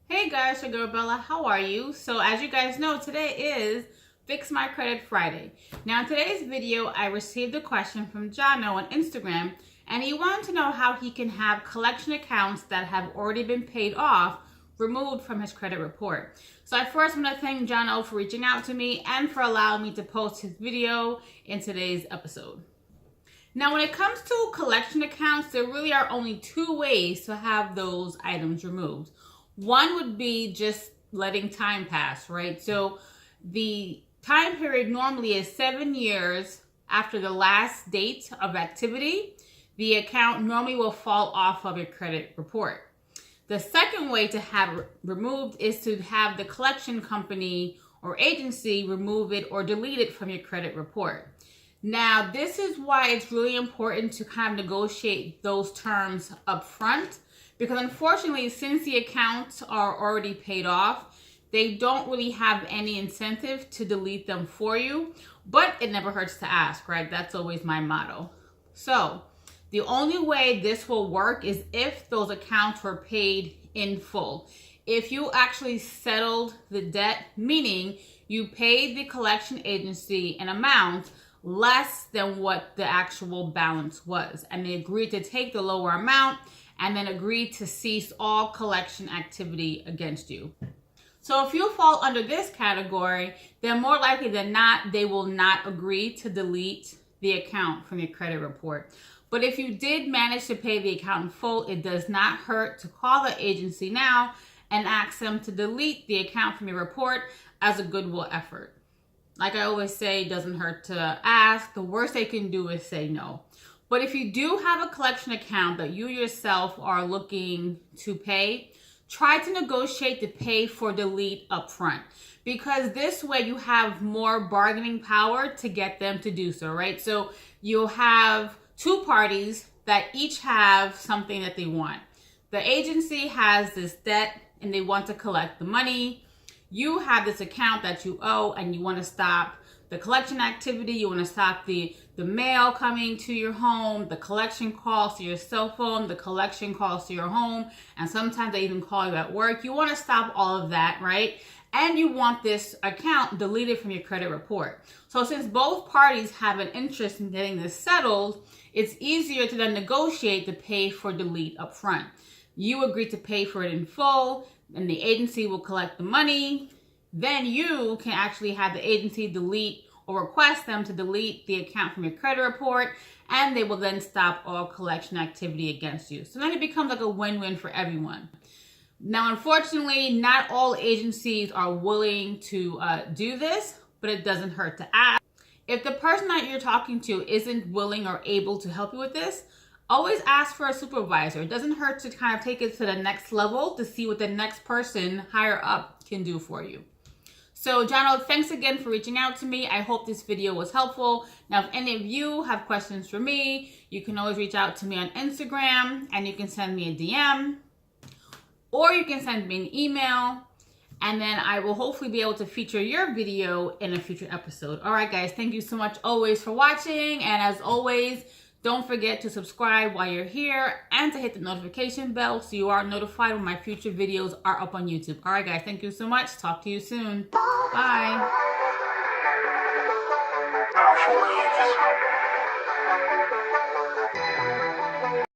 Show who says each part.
Speaker 1: Hey guys, your girl Bella, how are you? So as you guys know, today is Fix My Credit Friday. Now in today's video, I received a question from Jono on Instagram, and he wanted to know how he can have collection accounts that have already been paid off removed from his credit report. So I first want to thank Jono for reaching out to me and for allowing me to post his video in today's episode. Now when it comes to collection accounts, there really are only two ways to have those items removed. One would be just letting time pass, right? So the time period normally is 7 years after the last date of activity. The account normally will fall off of your credit report. The second way to have it removed is to have the collection company or agency remove it or delete it from your credit report. Now, this is why it's really important to kind of negotiate those terms up front, because unfortunately, since the accounts are already paid off, they don't really have any incentive to delete them for you, but it never hurts to ask, right? That's always my motto. So the only way this will work is if those accounts were paid in full. If you actually settled the debt, meaning you paid the collection agency an amount less than what the actual balance was, and they agreed to take the lower amount and then agreed to cease all collection activity against you. So if you fall under this category, then more likely than not, they will not agree to delete the account from your credit report. But if you did manage to pay the account in full, it does not hurt to call the agency now and ask them to delete the account from your report as a goodwill effort. Like I always say, it doesn't hurt to ask. The worst they can do is say no. But if you do have a collection account that you yourself are looking to pay, try to negotiate the pay for delete upfront, because this way you have more bargaining power to get them to do so, right? So you'll have two parties that each have something that they want. The agency has this debt and they want to collect the money. You have this account that you owe and you want to stop the collection activity. You want to stop the mail coming to your home, the collection calls to your cell phone, the collection calls to your home, and sometimes they even call you at work. You want to stop all of that, right? And you want this account deleted from your credit report. So since both parties have an interest in getting this settled, it's easier to then negotiate the pay for delete up front. You agree to pay for it in full, and the agency will collect the money. Then you can actually have the agency delete or request them to delete the account from your credit report, and they will then stop all collection activity against you. So then it becomes like a win-win for everyone. Now, unfortunately, not all agencies are willing to do this, but it doesn't hurt to ask. If the person that you're talking to isn't willing or able to help you with this, always ask for a supervisor. It doesn't hurt to kind of take it to the next level to see what the next person higher up can do for you. So, Jono, thanks again for reaching out to me. I hope this video was helpful. Now, if any of you have questions for me, you can always reach out to me on Instagram, and you can send me a DM, or you can send me an email, and then I will hopefully be able to feature your video in a future episode. All right, guys, thank you so much always for watching, and as always, don't forget to subscribe while you're here and to hit the notification bell so you are notified when my future videos are up on YouTube. All right, guys, thank you so much. Talk to you soon. Bye.